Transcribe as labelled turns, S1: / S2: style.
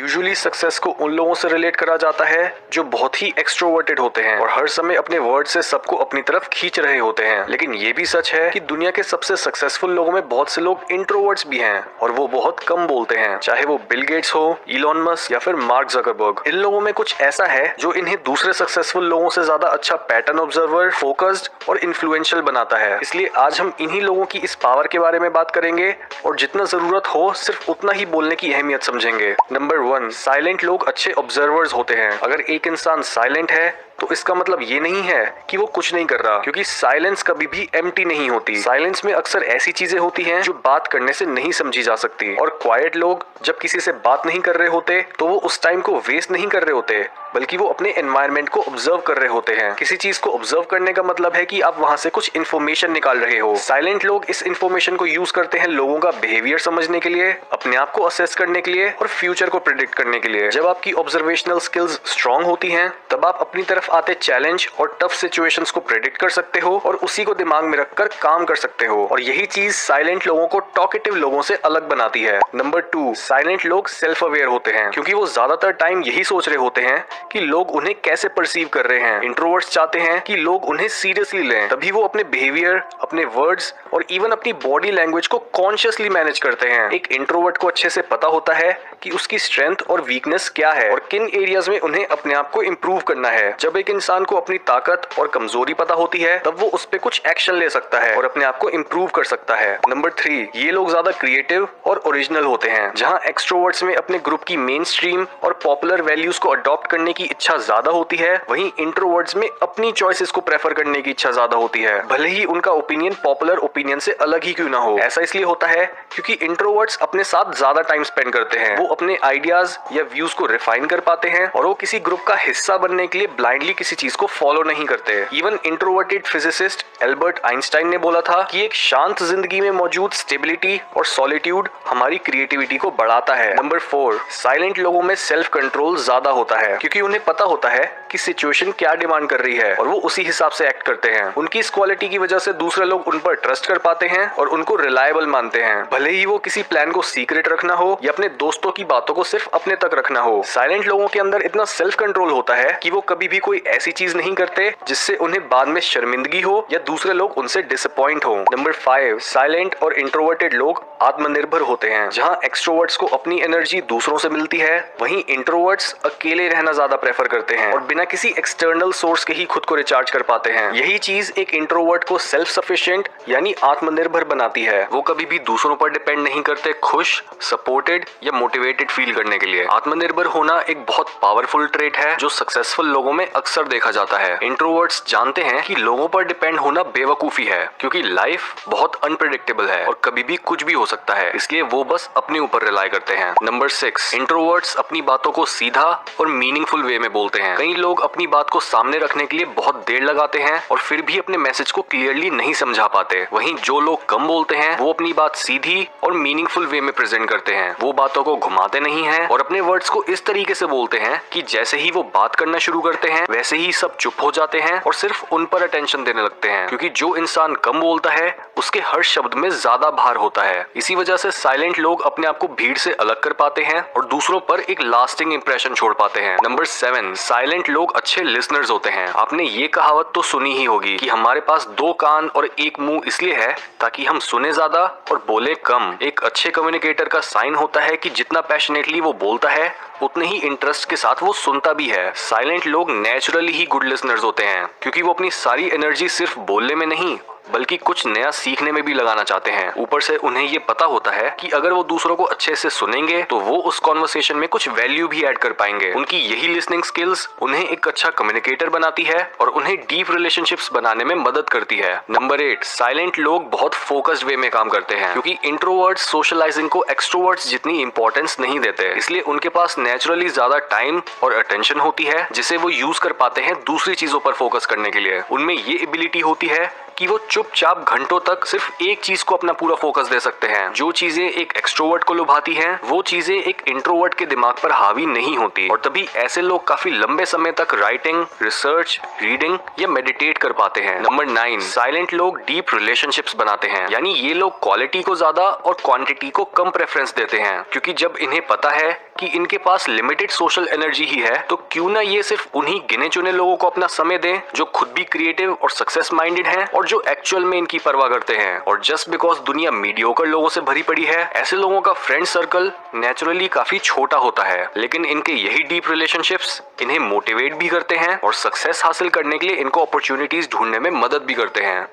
S1: Usually success को उन लोगों से रिलेट करा जाता है जो बहुत ही एक्सट्रोवर्टेड होते हैं और हर समय अपने वर्ड से सबको अपनी तरफ खींच रहे होते हैं। लेकिन ये भी सच है कि दुनिया के सबसे सक्सेसफुल लोगों में बहुत से लोग इंट्रोवर्ट्स भी हैं और वो बहुत कम बोलते हैं, चाहे वो बिल गेट्स हो, इलॉन मस्क या फिर मार्क ज़करबर्ग। इन लोगों में कुछ ऐसा है जो इन्हें दूसरे सक्सेसफुल लोगों से ज्यादा अच्छा पैटर्न ऑब्जर्वर, फोकस्ड और इन्फ्लुएंशियल बनाता है। इसलिए आज हम इन्हीं लोगों की इस पावर के बारे में बात करेंगे और जितना जरूरत हो सिर्फ उतना ही बोलने की अहमियत समझेंगे। नंबर 1, साइलेंट लोग अच्छे ऑब्जर्वर्स होते हैं। अगर एक इंसान साइलेंट है तो इसका मतलब ये नहीं है कि वो कुछ नहीं कर रहा, क्योंकि साइलेंस कभी भी एम्प्टी नहीं होती। साइलेंस में अक्सर ऐसी चीजें होती हैं जो बात करने से नहीं समझी जा सकती। और क्वाइट लोग जब किसी से बात नहीं कर रहे होते तो वो उस टाइम को वेस्ट नहीं कर रहे होते, बल्कि वो अपने एनवायरनमेंट को ऑब्जर्व कर रहे होते हैं। किसी चीज को ऑब्जर्व करने का मतलब है कि आप वहां से कुछ इन्फॉर्मेशन निकाल रहे हो। साइलेंट लोग इस इन्फॉर्मेशन को यूज करते हैं लोगों का बिहेवियर समझने के लिए, अपने आप को असेस करने के लिए और फ्यूचर को प्रेडिक्ट करने के लिए। जब आपकी ऑब्जर्वेशनल स्किल्स स्ट्रांग होती हैं तब आप अपनी तरफ आते चैलेंज और टफ सिचुएशंस को प्रेडिक्ट कर सकते हो और उसी को दिमाग में रखकर काम कर सकते हो। और यही चीज साइलेंट लोगों को टॉकेटिव लोगों से अलग बनाती है। नंबर 2, साइलेंट लोग सेल्फ अवेयर होते हैं, क्योंकि वो ज्यादातर टाइम यही सोच रहे होते हैं कि लोग उन्हें कैसे परसीव कर रहे हैं। इंट्रोवर्ट्स चाहते हैं कि लोग उन्हें सीरियसली लें, तभी वो अपने बिहेवियर, अपने वर्ड्स और इवन अपनी बॉडी लैंग्वेज को कॉन्शियसली मैनेज करते हैं। एक इंट्रोवर्ट को अच्छे से पता होता है कि उसकी स्ट्रेंथ और वीकनेस क्या है और किन एरियाज में उन्हें अपने आप को इम्प्रूव करना है। जब एक इंसान को अपनी ताकत और कमजोरी पता होती है तब वो उस पे कुछ एक्शन ले सकता है और अपने आप को इम्प्रूव कर सकता है। नंबर 3, ये लोग ज्यादा क्रिएटिव और ओरिजिनल होते हैं। जहाँ एक्सट्रोवर्ट्स में अपने ग्रुप की मेन स्ट्रीम और पॉपुलर वैल्यूज को अडॉप्ट करने की इच्छा ज्यादा होती है, वहीं इंट्रोवर्ट्स में अपनी चॉइसेस को प्रेफर करने की इच्छा ज्यादा होती है, भले ही उनका ओपिनियन पॉपुलर ओपिनियन से अलग ही क्यों ना हो। ऐसा इसलिए होता है क्योंकि इंट्रोवर्ट्स अपने साथ ज्यादा टाइम स्पेंड करते हैं। वो अपने आइडियाज या व्यूज को रिफाइन कर पाते हैं और वो किसी ग्रुप का हिस्सा बनने के लिए ब्लाइंडली किसी चीज को फॉलो नहीं करते। Even introverted physicist Albert Einstein ने बोला था कि एक शांत जिंदगी में मौजूद स्टेबिलिटी और सॉलिट्यूड हमारी क्रिएटिविटी को बढ़ाता है। नंबर 4, साइलेंट लोगों में सेल्फ कंट्रोल ज्यादा होता है, क्योंकि उन्हें पता होता है कि सिचुएशन क्या डिमांड कर रही है और वो उसी हिसाब से एक्ट करते हैं। उनकी इस क्वालिटी की वजह से दूसरे लोग उन पर ट्रस्ट कर पाते हैं और उनको रिलायबल मानते हैं, भले ही वो किसी प्लान को सीक्रेट रखना हो या अपने दोस्तों की बातों को सिर्फ अपने तक रखना हो। साइलेंट लोगों के अंदर इतना सेल्फ कंट्रोल होता है कि वो कभी भी कोई ऐसी चीज नहीं करते जिससे उन्हें बाद में शर्मिंदगी हो या दूसरे लोग उनसे डिसअपॉइंट हो। नंबर 5, साइलेंट और इंट्रोवर्टेड लोग आत्मनिर्भर होते हैं। जहाँ एक्सट्रोवर्ट्स को अपनी एनर्जी दूसरों से मिलती है, वहीं इंट्रोवर्ट्स अकेले रहना ज्यादा प्रेफर करते हैं और बिना किसी एक्सटर्नल सोर्स के ही खुद को रिचार्ज कर पाते हैं। यही चीज एक इंट्रोवर्ट को सेल्फ सफिशिएंट यानी आत्मनिर्भर बनाती है। वो कभी भी दूसरों पर डिपेंड नहीं करते खुश, सपोर्टेड या मोटिवेटेड फील करने के लिए। आत्मनिर्भर होना एक बहुत पावरफुल ट्रेट है जो सक्सेसफुल लोगों में अक्सर देखा जाता है। इंट्रोवर्ट्स जानते हैं कि लोगों पर डिपेंड होना बेवकूफी है, क्योंकि लाइफ बहुत अनप्रेडिक्टेबल है और कभी भी कुछ भी हो सकता है, इसलिए वो बस अपने ऊपर रिलाई करते हैं। नंबर 6, इंट्रोवर्ट्स अपनी बातों को सीधा और मीनिंगफुल वे में बोलते हैं। कई लोग अपनी बात को सामने रखने के लिए बहुत देर लगाते हैं और फिर भी अपने मैसेज को क्लियरली नहीं समझा पाते। वहीं जो लोग कम बोलते हैं वो अपनी बात सीधी और मीनिंगफुल वे में प्रेजेंट करते हैं। वो बातों को घुमाते नहीं हैं और अपने वर्ड्स को इस तरीके से बोलते हैं कि जैसे ही वो बात करना शुरू करते हैं वैसे ही सब चुप हो जाते हैं और सिर्फ उन पर अटेंशन देने लगते हैं, क्योंकि जो इंसान कम बोलता है उसके हर शब्द में ज्यादा भार होता है। इसी वजह से साइलेंट लोग अपने आप को भीड़ से अलग कर पाते हैं और दूसरों पर एक लास्टिंग इंप्रेशन छोड़ पाते हैं। नंबर 7, साइलेंट लोग अच्छे लिसनर्स होते हैं। आपने ये कहावत तो सुनी ही होगी कि हमारे पास 2 कान और 1 मुंह इसलिए है ताकि हम सुने ज्यादा और बोले कम। एक अच्छे कम्युनिकेटर का साइन होता है कि जितना पैशनेटली वो बोलता है उतने ही इंटरेस्ट के साथ वो सुनता भी है। साइलेंट लोग नेचुरली ही गुड लिसनर्स होते हैं, क्योंकि वो अपनी सारी एनर्जी सिर्फ बोलने में नहीं बल्कि कुछ नया सीखने में भी लगाना चाहते हैं। ऊपर से उन्हें ये पता होता है कि अगर वो दूसरों को अच्छे से सुनेंगे तो वो उस कॉन्वर्सेशन में कुछ वैल्यू भी ऐड कर पाएंगे। उनकी यही लिसनिंग स्किल्स उन्हें एक अच्छा कम्युनिकेटर बनाती है और उन्हें डीप रिलेशनशिप्स बनाने में मदद करती है। नंबर 8, साइलेंट लोग बहुत फोकस्ड वे में काम करते हैं, क्योंकि इंट्रोवर्ट्स सोशलाइजिंग को एक्सट्रोवर्ट्स जितनी इंपॉर्टेंस नहीं देते, इसलिए उनके पास नेचुरली ज्यादा टाइम और अटेंशन होती है जिसे वो यूज कर पाते हैं दूसरी चीजों पर फोकस करने के लिए। उनमें ये एबिलिटी होती है कि वो चुपचाप घंटों तक सिर्फ एक चीज को अपना पूरा फोकस दे सकते हैं। जो चीजें एक एक्सट्रोवर्ट को लुभाती हैं, वो चीजें एक इंट्रोवर्ट के दिमाग पर हावी नहीं होती, और तभी ऐसे लोग काफी लंबे समय तक राइटिंग, रिसर्च, रीडिंग या मेडिटेट कर पाते हैं। नंबर 9, साइलेंट लोग डीप रिलेशनशिप्स बनाते हैं। यानी ये लोग क्वालिटी को ज्यादा और क्वांटिटी को कम प्रेफरेंस देते हैं, क्योंकि जब इन्हें पता है कि इनके पास लिमिटेड सोशल एनर्जी ही है, तो क्यों ना ये सिर्फ उन्हीं गिने चुने लोगों को अपना समय दें जो खुद भी क्रिएटिव और सक्सेस माइंडेड हैं और जो एक्चुअल में इनकी परवाह करते हैं। और जस्ट बिकॉज दुनिया मीडियोकर लोगों से भरी पड़ी है, ऐसे लोगों का फ्रेंड सर्कल नेचुरली काफी छोटा होता है, लेकिन इनके यही डीप रिलेशनशिप्स इन्हें मोटिवेट भी करते हैं और सक्सेस हासिल करने के लिए इनको अपॉर्चुनिटीज ढूंढने में मदद भी करते हैं।